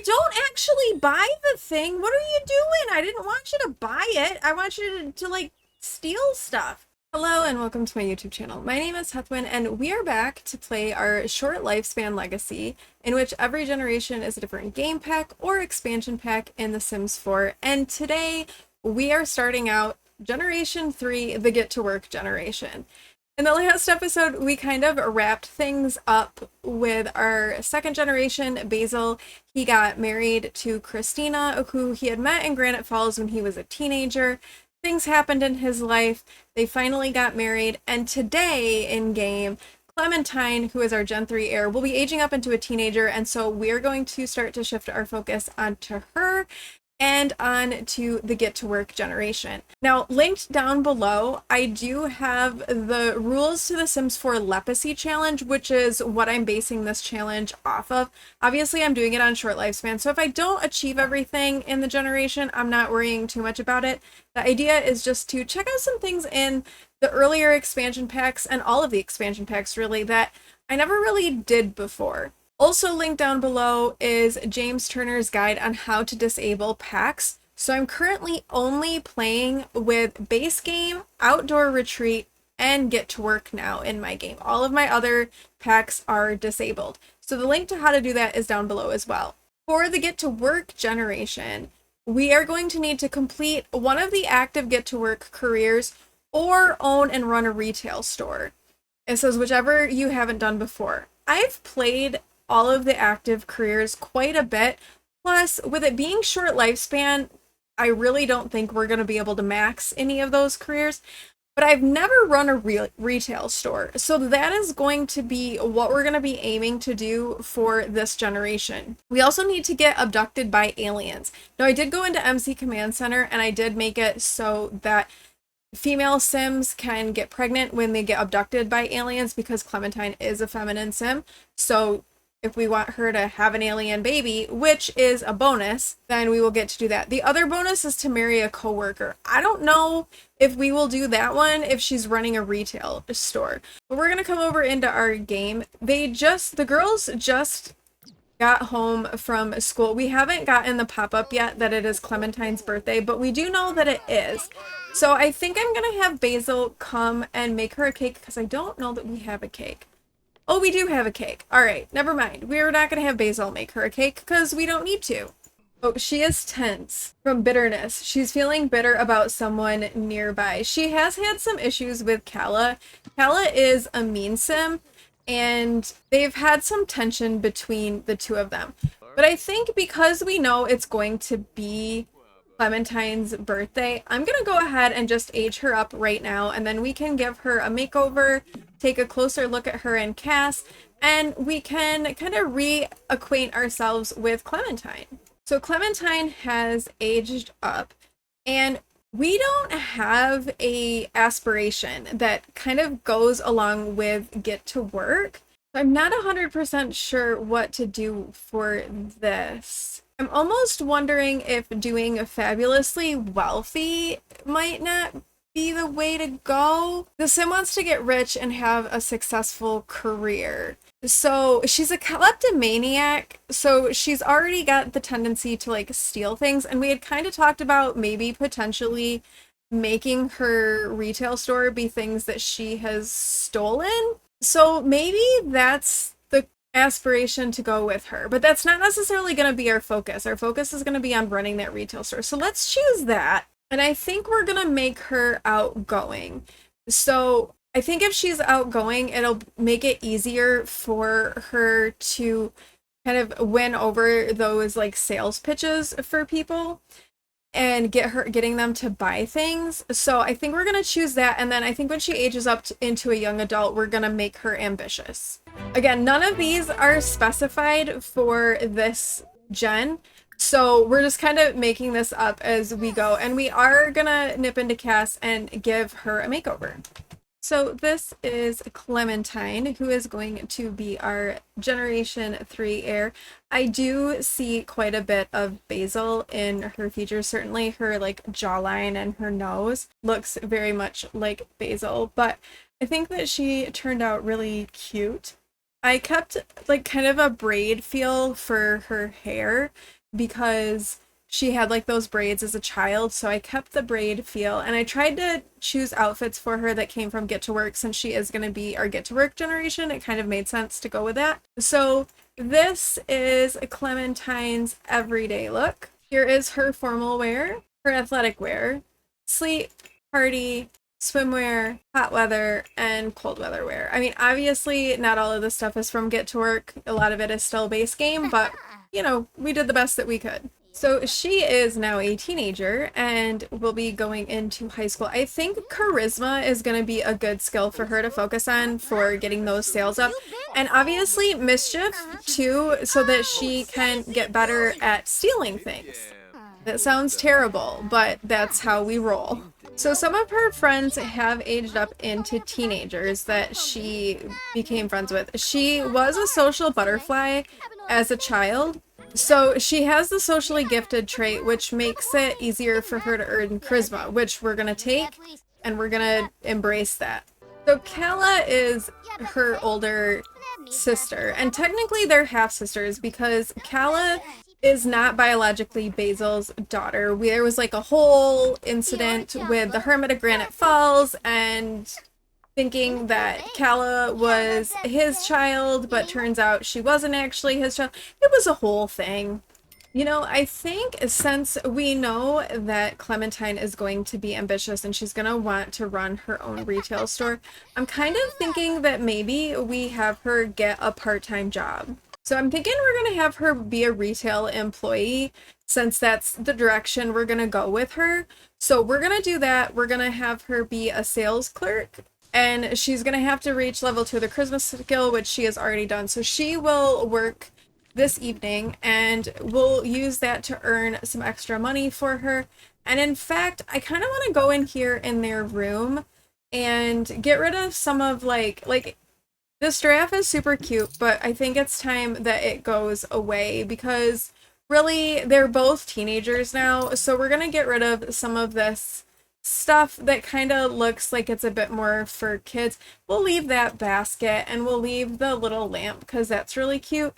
don't actually buy the thing. What are you doing? I didn't want you to buy it. I want you to like steal stuff. Hello and welcome to my YouTube channel. My name is Heathwyn and we are back to play our short lifespan legacy, in which every generation is a different game pack or expansion pack in The Sims 4. And today we are starting out Generation 3, the Get to Work generation. In the last episode, we kind of wrapped things up with our second generation, Basil. He got married to Christina, who he had met in Granite Falls when he was a teenager. Things happened in his life. They finally got married. And today in game, Clementine, who is our Gen 3 heir, will be aging up into a teenager. And so we're going to start to shift our focus onto her and on to the Get to Work generation. Now, linked down below, I do have the rules to the Sims 4 LEPacy challenge, which is what I'm basing this challenge off of. Obviously, I'm doing it on short lifespan, so if I don't achieve everything in the generation, I'm not worrying too much about it. The idea is just to check out some things in the earlier expansion packs, and all of the expansion packs really, that I never really did before. Also linked down below is James Turner's guide on how to disable packs. So I'm currently only playing with base game, outdoor retreat, and Get to Work now in my game. All of my other packs are disabled. So the link to how to do that is down below as well. For the Get to Work generation, we are going to need to complete one of the active Get to Work careers or own and run a retail store. It says whichever you haven't done before. I've played all of the active careers quite a bit. Plus, with it being short lifespan, I really don't think we're going to be able to max any of those careers. But I've never run a retail store. So that is going to be what we're going to be aiming to do for this generation. We also need to get abducted by aliens. Now, I did go into MC Command Center and I did make it so that female Sims can get pregnant when they get abducted by aliens, because Clementine is a feminine Sim. So if we want her to have an alien baby, which is a bonus, then we will get to do that. The other bonus is to marry a coworker. I don't know if we will do that one if she's running a retail store. But we're gonna come over into our game. The girls just got home from school. We haven't gotten the pop-up yet that it is Clementine's birthday, but we do know that it is. So I think I'm gonna have Basil come and make her a cake, because I don't know that we have a cake. Oh, we do have a cake. All right, never mind. We're not going to have Basil make her a cake because we don't need to. Oh, she is tense from bitterness. She's feeling bitter about someone nearby. She has had some issues with Kala. Kala is a mean Sim, and they've had some tension between the two of them. But I think because we know it's going to be Clementine's birthday, I'm going to go ahead and just age her up right now, and then we can give her a makeover, take a closer look at her in Cass, and we can kind of reacquaint ourselves with Clementine. So Clementine has aged up, and we don't have a aspiration that kind of goes along with Get to Work. I'm not 100% sure what to do for this. I'm almost wondering if doing fabulously wealthy might not be the way to go. The Sim wants to get rich and have a successful career. So she's a kleptomaniac, so she's already got the tendency to like steal things, and we had kind of talked about maybe potentially making her retail store be things that she has stolen. So maybe that's the aspiration to go with her, but that's not necessarily going to be our focus. Our focus is going to be on running that retail store. So let's choose that. And I think we're going to make her outgoing. So I think if she's outgoing, it'll make it easier for her to kind of win over those like sales pitches for people and getting them to buy things. So I think we're going to choose that. And then I think when she ages up into a young adult, we're going to make her ambitious. Again, none of these are specified for this gen. So we're just kind of making this up as we go. And we are going to nip into Cass and give her a makeover. So this is Clementine, who is going to be our Generation 3 heir. I do see quite a bit of Basil in her features. Certainly her like jawline and her nose looks very much like Basil, but I think that she turned out really cute. I kept like kind of a braid feel for her hair because she had like those braids as a child, so I kept the braid feel and I tried to choose outfits for her that came from Get to Work since she is going to be our Get to Work generation. It kind of made sense to go with that. So this is Clementine's everyday look. Here is her formal wear, her athletic wear, sleep, party, swimwear, hot weather, and cold weather wear. I mean, obviously, not all of this stuff is from Get to Work. A lot of it is still base game, but, you know, we did the best that we could. So she is now a teenager and will be going into high school. I think charisma is going to be a good skill for her to focus on for getting those sales up. And obviously mischief too, so that she can get better at stealing things. That sounds terrible, but that's how we roll. So some of her friends have aged up into teenagers that she became friends with. She was a social butterfly as a child. So she has the socially gifted trait, which makes it easier for her to earn charisma, which we're going to take and we're going to embrace that. So Kala is her older sister, and technically they're half sisters because Kala is not biologically Basil's daughter. There was like a whole incident with the Hermit of Granite Falls and thinking that Kala was his child, but turns out she wasn't actually his child. It was a whole thing. You know, I think since we know that Clementine is going to be ambitious and she's going to want to run her own retail store, I'm kind of thinking that maybe we have her get a part-time job. So I'm thinking we're going to have her be a retail employee since that's the direction we're going to go with her. So we're going to do that. We're going to have her be a sales clerk. And she's going to have to reach level 2 of the charisma skill, which she has already done. So she will work this evening and we'll use that to earn some extra money for her. And in fact, I kind of want to go in here in their room and get rid of some of like this giraffe is super cute, but I think it's time that it goes away because really they're both teenagers now. So we're going to get rid of some of this stuff that kind of looks like it's a bit more for kids. We'll leave that basket and we'll leave the little lamp because that's really cute.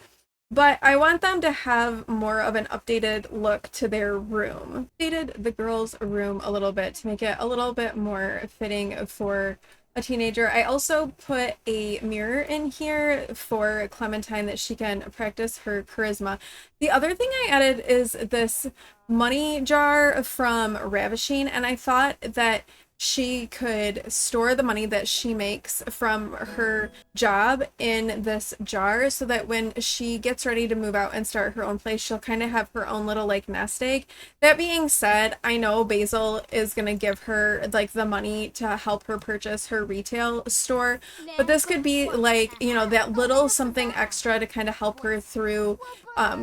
But I want them to have more of an updated look to their room. Updated the girls' room a little bit to make it a little bit more fitting for a teenager. I also put a mirror in here for Clementine that she can practice her charisma. The other thing I added is this money jar from Ravishing, and I thought that she could store the money that she makes from her job in this jar so that when she gets ready to move out and start her own place, she'll kind of have her own little like nest egg. That being said, I know Basil is going to give her like the money to help her purchase her retail store, but this could be like, you know, that little something extra to kind of help her through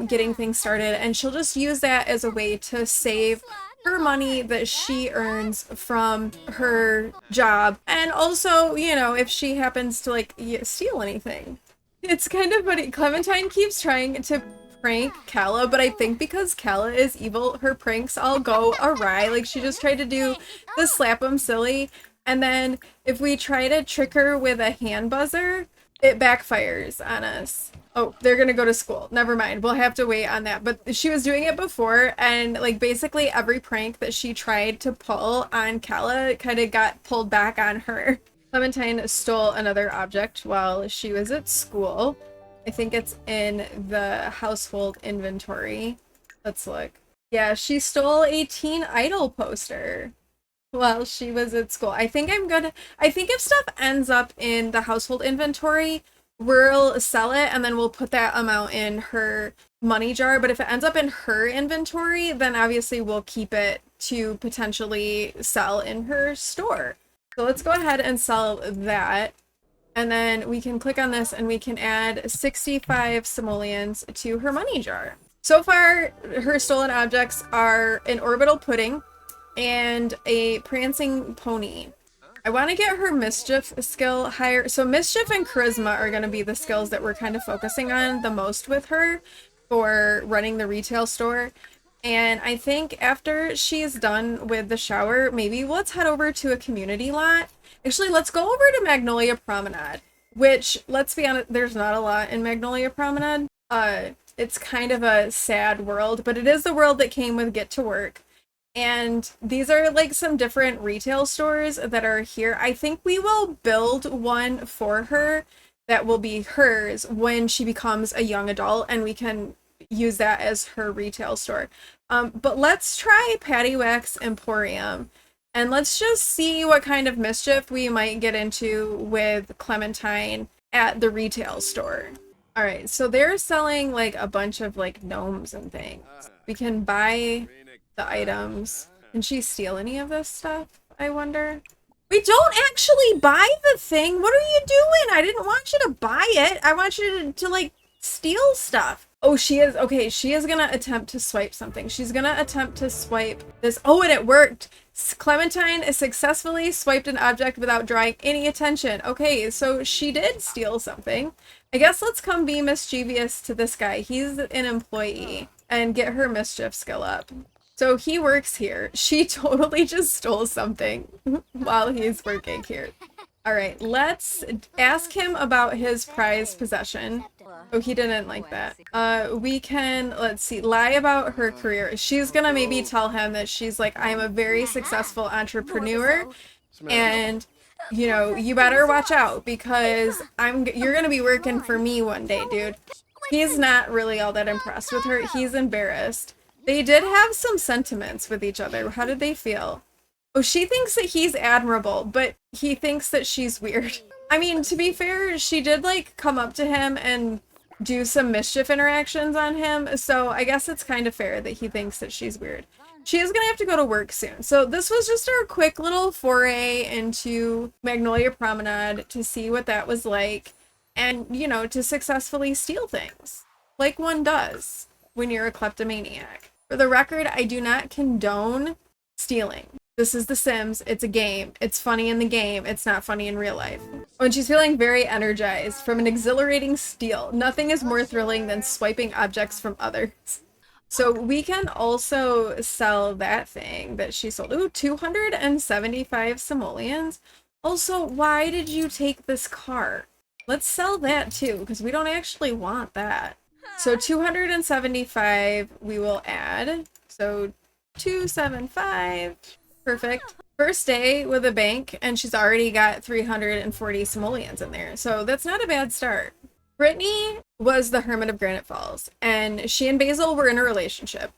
getting things started, and she'll just use that as a way to save her money that she earns from her job. And also, you know, if she happens to like steal anything. It's kind of funny. Clementine keeps trying to prank Kala, but I think because Kala is evil, her pranks all go awry. Like she just tried to do the slap 'em silly, and then if we try to trick her with a hand buzzer, it backfires on us. Oh, they're gonna go to school. Never mind. We'll have to wait on that. But she was doing it before, and like basically every prank that she tried to pull on Kala kind of got pulled back on her. Clementine stole another object while she was at school. I think it's in the household inventory. Let's look. Yeah, she stole a Teen Idol poster while she was at school. I think if stuff ends up in the household inventory, we'll sell it and then we'll put that amount in her money jar. But if it ends up in her inventory, then obviously we'll keep it to potentially sell in her store. So let's go ahead and sell that. And then we can click on this and we can add 65 simoleons to her money jar. So far, her stolen objects are an orbital pudding and a prancing pony. I want to get her mischief skill higher. So mischief and charisma are going to be the skills that we're kind of focusing on the most with her for running the retail store. And I think after she's done with the shower, maybe let's head over to a community lot. Actually, let's go over to Magnolia Promenade which, let's be honest, there's not a lot in Magnolia Promenade. It's kind of a sad world, but it is the world that came with Get to Work. And these are like some different retail stores that are here. I think we will build one for her that will be hers when she becomes a young adult, and we can use that as her retail store. But let's try Patty Wax Emporium, and let's just see what kind of mischief we might get into with Clementine at the retail store. All right, so they're selling like a bunch of like gnomes and things. We can buy the items. Can she steal any of this stuff, I wonder? We don't actually buy the thing. What are you doing? I didn't want you to buy it. I want you to like steal stuff. Oh, she is. Okay, she is gonna attempt to swipe something. She's gonna attempt to swipe this. Oh, and it worked. Clementine successfully swiped an object without drawing any attention. Okay, so she did steal something. I guess let's come be mischievous to this guy. He's an employee, and get her mischief skill up. So he works here. She totally just stole something while he's working here. All right, let's ask him about his prized possession. Oh, he didn't like that. We can, let's see, lie about her career. She's gonna maybe tell him that she's like, I'm a very successful entrepreneur, and you know, you better watch out because you're gonna be working for me one day, dude. He's not really all that impressed with her. He's embarrassed. They did have some sentiments with each other. How did they feel? Oh, she thinks that he's admirable, but he thinks that she's weird. I mean, to be fair, she did like come up to him and do some mischief interactions on him, so I guess it's kind of fair that he thinks that she's weird. She is gonna have to go to work soon. So this was just our quick little foray into Magnolia Promenade to see what that was like, and, you know, to successfully steal things, like one does when you're a kleptomaniac. For the record, I do not condone stealing. This is The Sims. It's a game. It's funny in the game. It's not funny in real life. When she's feeling very energized from an exhilarating steal, nothing is more thrilling than swiping objects from others. So we can also sell that thing that she sold. Ooh, 275 simoleons. Also, why did you take this car? Let's sell that too, because we don't actually want that. So 275 we will add. So 275. Perfect. First day with a bank, and she's already got 340 simoleons in there. So that's not a bad start. Brittany was the Hermit of Granite Falls, and she and Basil were in a relationship.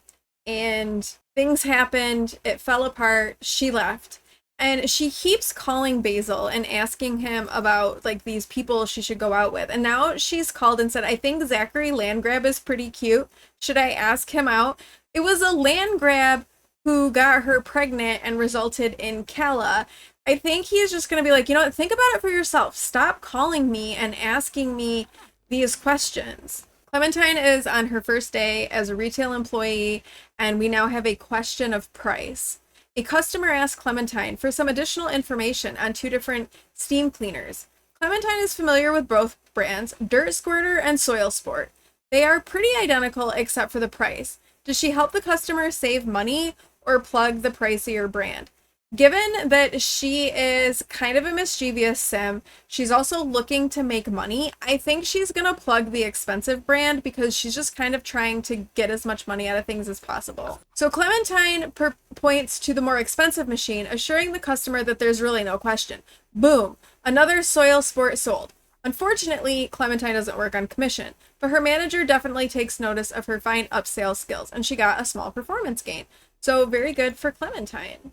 And things happened. It fell apart. She left. And she keeps calling Basil and asking him about like these people she should go out with. And now she's called and said, I think Zachary Landgrab is pretty cute. Should I ask him out? It was a Landgrab who got her pregnant and resulted in Kala. I think he's just going to be like, you know what, think about it for yourself. Stop calling me and asking me these questions. Clementine is on her first day as a retail employee, and we now have a question of price. A customer asked Clementine for some additional information on two different steam cleaners. Clementine is familiar with both brands, Dirt Squirter and Soil Sport. They are pretty identical except for the price. Does she help the customer save money or plug the pricier brand? Given that she is kind of a mischievous sim, she's also looking to make money. I think she's going to plug the expensive brand because she's just kind of trying to get as much money out of things as possible. So Clementine points to the more expensive machine, assuring the customer that there's really no question. Boom! Another Soil Sport sold. Unfortunately, Clementine doesn't work on commission, but her manager definitely takes notice of her fine upsell skills, and she got a small performance gain. So very good for Clementine.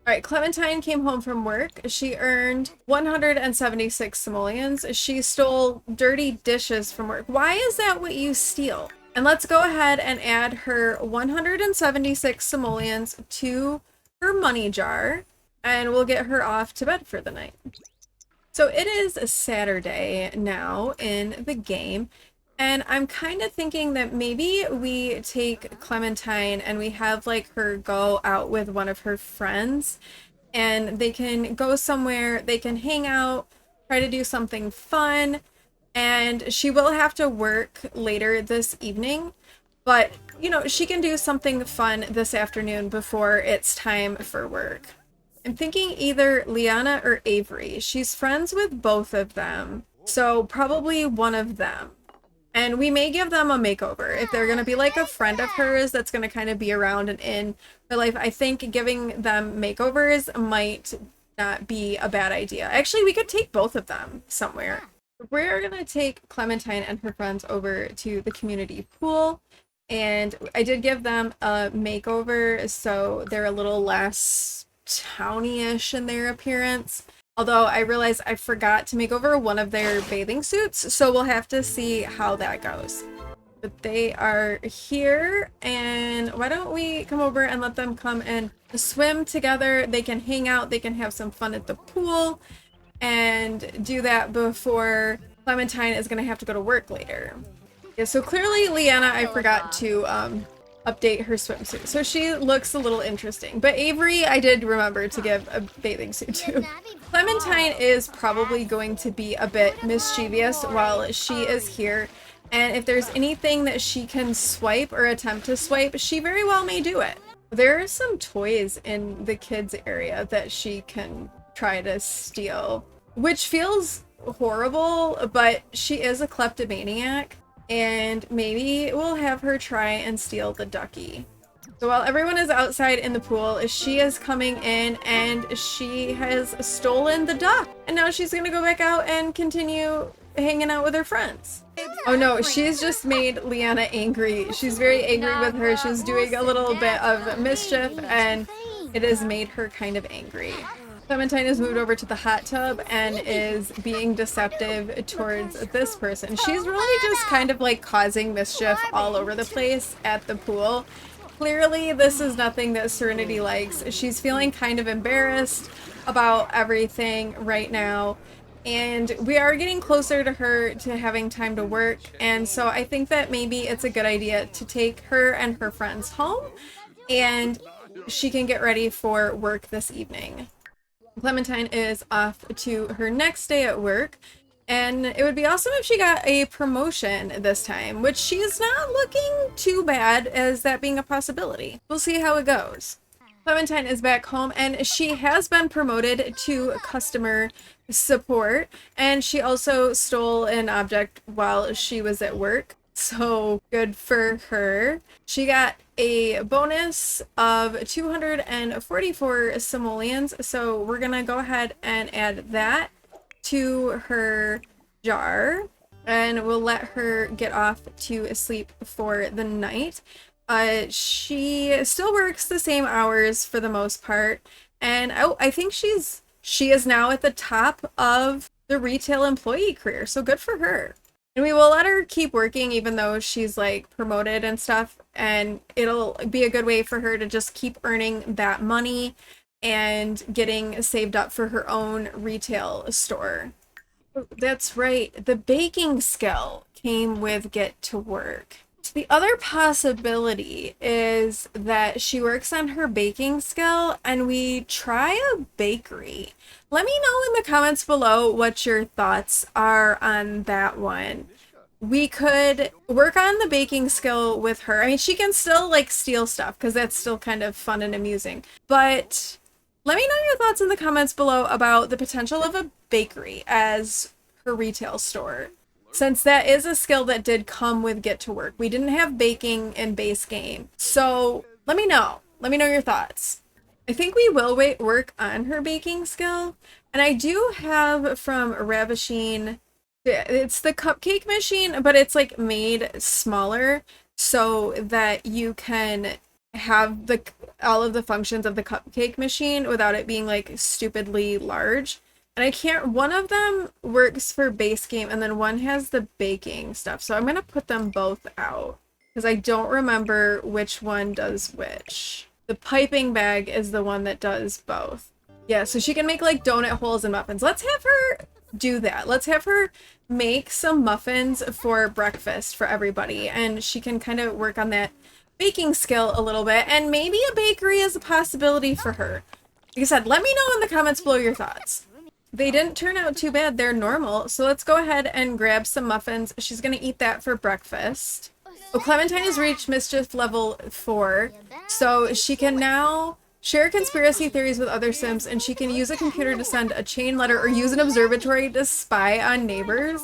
All right, Clementine came home from work. She earned 176 simoleons. She stole dirty dishes from work. Why is that what you steal? And let's go ahead and add her 176 simoleons to her money jar, and we'll get her off to bed for the night. So it is a Saturday now in the game, and I'm kind of thinking that maybe we take Clementine and we have like her go out with one of her friends, and they can go somewhere, they can hang out, try to do something fun, and she will have to work later this evening, but you know, she can do something fun this afternoon before it's time for work. I'm thinking either Liana or Avery. She's friends with both of them. So probably one of them. And we may give them a makeover. If they're going to be like a friend of hers that's going to kind of be around and in her life, I think giving them makeovers might not be a bad idea. Actually, we could take both of them somewhere. We're going to take Clementine and her friends over to the community pool. And I did give them a makeover, so they're a little less towny-ish in their appearance. Although I realized I forgot to make over one of their bathing suits, so we'll have to see how that goes. But they are here, and why don't we come over and let them come and swim together. They can hang out, they can have some fun at the pool, and do that before Clementine is going to have to go to work later. Yeah, so clearly Leanna, I forgot to update her swimsuit. So she looks a little interesting. But Avery, I did remember to give a bathing suit to. Clementine is probably going to be a bit mischievous while she is here. And if there's anything that she can swipe or attempt to swipe, she very well may do it. There are some toys in the kids area that she can try to steal, which feels horrible, but she is a kleptomaniac. And maybe we'll have her try and steal the ducky. So while everyone is outside in the pool, she is coming in and she has stolen the duck. And now she's gonna go back out and continue hanging out with her friends. Oh no, she's just made Leanna angry. She's very angry with her. She's doing a little bit of mischief and it has made her kind of angry. Clementine has moved over to the hot tub and is being deceptive towards this person. She's really just kind of like causing mischief all over the place at the pool. Clearly, this is nothing that Serenity likes. She's feeling kind of embarrassed about everything right now. And we are getting closer to her to having time to work. And so I think that maybe it's a good idea to take her and her friends home and she can get ready for work this evening. Clementine is off to her next day at work, and it would be awesome if she got a promotion this time, which she's not looking too bad as that being a possibility. We'll see how it goes. Clementine is back home, and she has been promoted to customer support, and she also stole an object while she was at work. So good for her. She got a bonus of 244 simoleons. So we're gonna go ahead and add that to her jar and we'll let her get off to sleep for the night. She still works the same hours for the most part. And I think she is now at the top of the retail employee career. So good for her. And we will let her keep working even though she's like promoted and stuff, and it'll be a good way for her to just keep earning that money and getting saved up for her own retail store. That's right, the baking skill came with Get to Work. The other possibility is that she works on her baking skill and we try a bakery. Let me know in the comments below what your thoughts are on that one. We could work on the baking skill with her. I mean, she can still like steal stuff because that's still kind of fun and amusing. But let me know your thoughts in the comments below about the potential of a bakery as her retail store. Since that is a skill that did come with Get to Work. We didn't have baking in base game. So let me know. Let me know your thoughts. I think we will work on her baking skill. And I do have from Ravishing, it's the cupcake machine, but it's like made smaller so that you can have all of the functions of the cupcake machine without it being like stupidly large. And I can't, one of them works for base game and then one has the baking stuff. So I'm going to put them both out because I don't remember which one does which. The piping bag is the one that does both. Yeah, so she can make like donut holes and muffins. Let's have her do that. Let's have her make some muffins for breakfast for everybody. And she can kind of work on that baking skill a little bit. And maybe a bakery is a possibility for her. Like I said, let me know in the comments below your thoughts. They didn't turn out too bad. They're normal. So let's go ahead and grab some muffins. She's going to eat that for breakfast. Oh, Clementine has reached mischief level 4. So she can now Share conspiracy theories with other Sims, and she can use a computer to send a chain letter or use an observatory to spy on neighbors.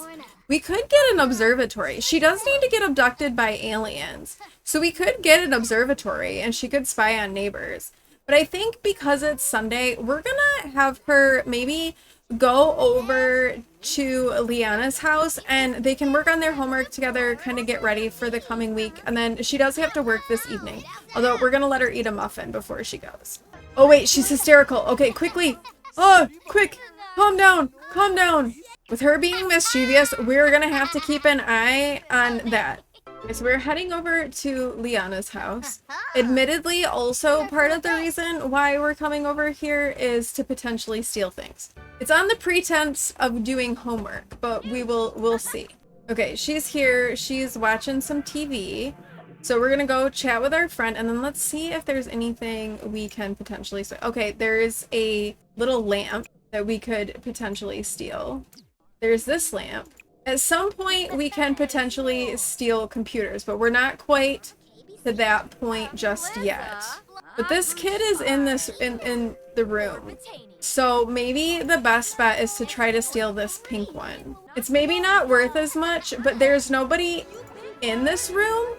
We could get an observatory. She does need to get abducted by aliens. So we could get an observatory and she could spy on neighbors. But I think because it's Sunday, we're gonna have her maybe go over to Liana's house and they can work on their homework together, kind of get ready for the coming week. And then she does have to work this evening. Although we're gonna let her eat a muffin before she goes. Oh wait, she's hysterical. Okay, quickly. Oh, quick. Calm down. Calm down. With her being mischievous, we're gonna have to keep an eye on that. Okay, so we're heading over to Liana's house. Admittedly, also part of the reason why we're coming over here is to potentially steal things. It's on the pretense of doing homework, but we'll see. Okay, she's here. She's watching some TV. So we're gonna go chat with our friend and then let's see if there's anything we can potentially steal. Okay, there's a little lamp that we could potentially steal. There's this lamp. At some point, we can potentially steal computers, but we're not quite to that point just yet. But this kid is in the room. So maybe the best bet is to try to steal this pink one. It's maybe not worth as much, but there's nobody in this room,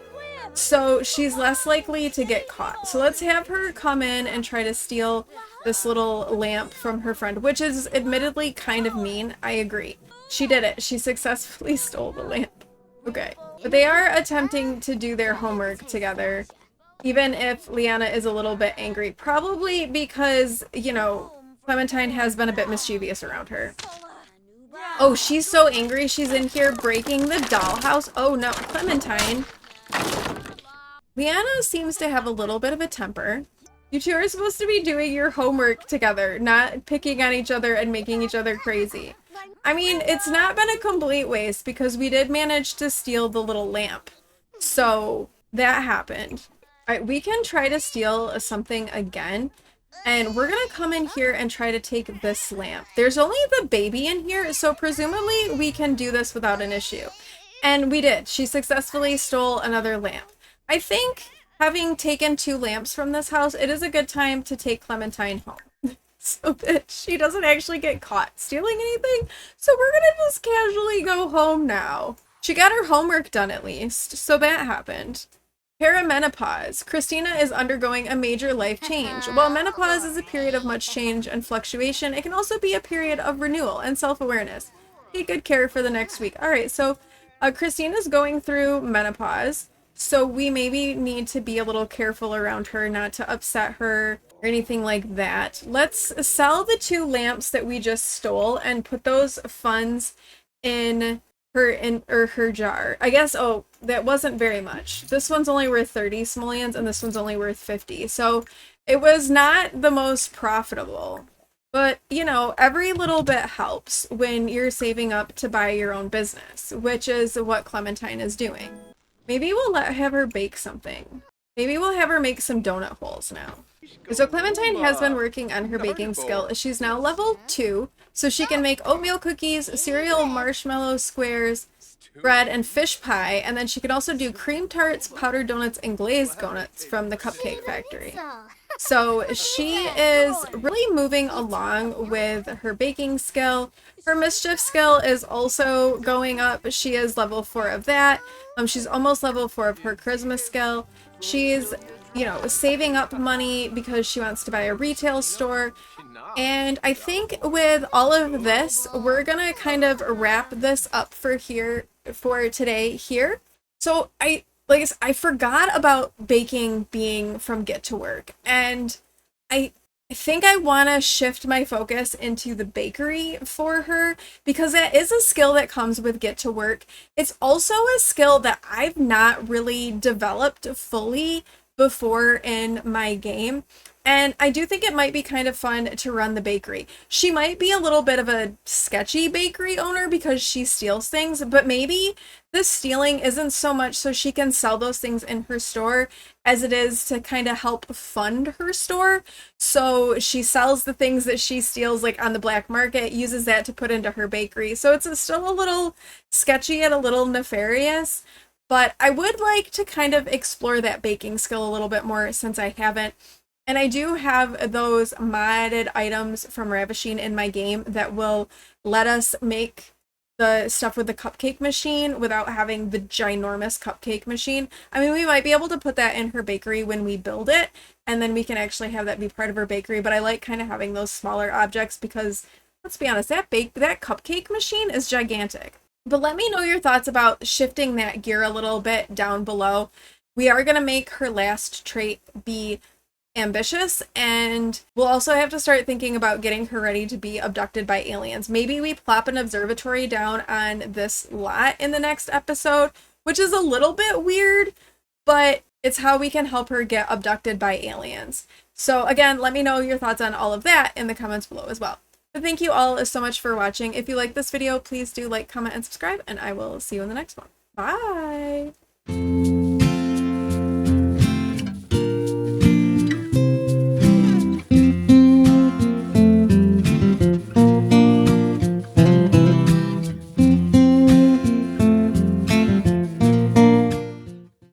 so she's less likely to get caught. So let's have her come in and try to steal this little lamp from her friend, which is admittedly kind of mean. I agree. She did it. She successfully stole the lamp. Okay. But they are attempting to do their homework together, even if Liana is a little bit angry. Probably because, you know, Clementine has been a bit mischievous around her. Oh, she's so angry. She's in here breaking the dollhouse. Oh no, Clementine. Liana seems to have a little bit of a temper. You two are supposed to be doing your homework together, not picking on each other and making each other crazy. I mean, it's not been a complete waste because we did manage to steal the little lamp. So that happened. All right, we can try to steal something again. And we're gonna come in here and try to take this lamp. There's only the baby in here, so presumably we can do this without an issue. And we did. She successfully stole another lamp. I think having taken 2 lamps from this house, it is a good time to take Clementine home. So that she doesn't actually get caught stealing anything. So we're gonna just casually go home now. She got her homework done at least, so that happened. Perimenopause. Christina is undergoing a major life change. While menopause is a period of much change and fluctuation, it can also be a period of renewal and self-awareness. Take good care for the next week. Alright, so Christina's going through menopause, so we maybe need to be a little careful around her, not to upset her or anything like that. Let's sell the 2 lamps that we just stole and put those funds in her jar. I guess, oh, that wasn't very much. This one's only worth 30 simoleons and this one's only worth 50. So it was not the most profitable. But, you know, every little bit helps when you're saving up to buy your own business, which is what Clementine is doing. Maybe we'll have her bake something. Maybe we'll have her make some donut holes now. So Clementine has been working on her baking skill. She's now level 2, so she can make oatmeal cookies, cereal marshmallow squares, bread, and fish pie, and then she can also do cream tarts, powdered donuts, and glazed donuts from the Cupcake Factory. So she is really moving along with her baking skill. Her mischief skill is also going up. She is level 4 of that. She's almost level 4 of her charisma skill. She's, you know, saving up money because she wants to buy a retail store. And I think with all of this, we're gonna kind of wrap this up for today here. So I forgot about baking being from Get to Work, and I think I want to shift my focus into the bakery for her because that is a skill that comes with Get to Work. It's also a skill that I've not really developed fully before in my game. And I do think it might be kind of fun to run the bakery. She might be a little bit of a sketchy bakery owner because she steals things, but maybe the stealing isn't so much so she can sell those things in her store as it is to kind of help fund her store. So she sells the things that she steals like on the black market, uses that to put into her bakery. So it's still a little sketchy and a little nefarious, but I would like to kind of explore that baking skill a little bit more since I haven't. And I do have those modded items from Ravishing in my game that will let us make the stuff with the cupcake machine without having the ginormous cupcake machine. I mean, we might be able to put that in her bakery when we build it, and then we can actually have that be part of her bakery. But I like kind of having those smaller objects because, let's be honest, that cupcake machine is gigantic. But let me know your thoughts about shifting that gear a little bit down below. We are going to make her last trait be ambitious, and we'll also have to start thinking about getting her ready to be abducted by aliens. Maybe we plop an observatory down on this lot in the next episode, which is a little bit weird, but it's how we can help her get abducted by aliens. So again, let me know your thoughts on all of that in the comments below as well. But thank you all so much for watching. If you like this video, please do like, comment, and subscribe, and I will see you in the next one. Bye!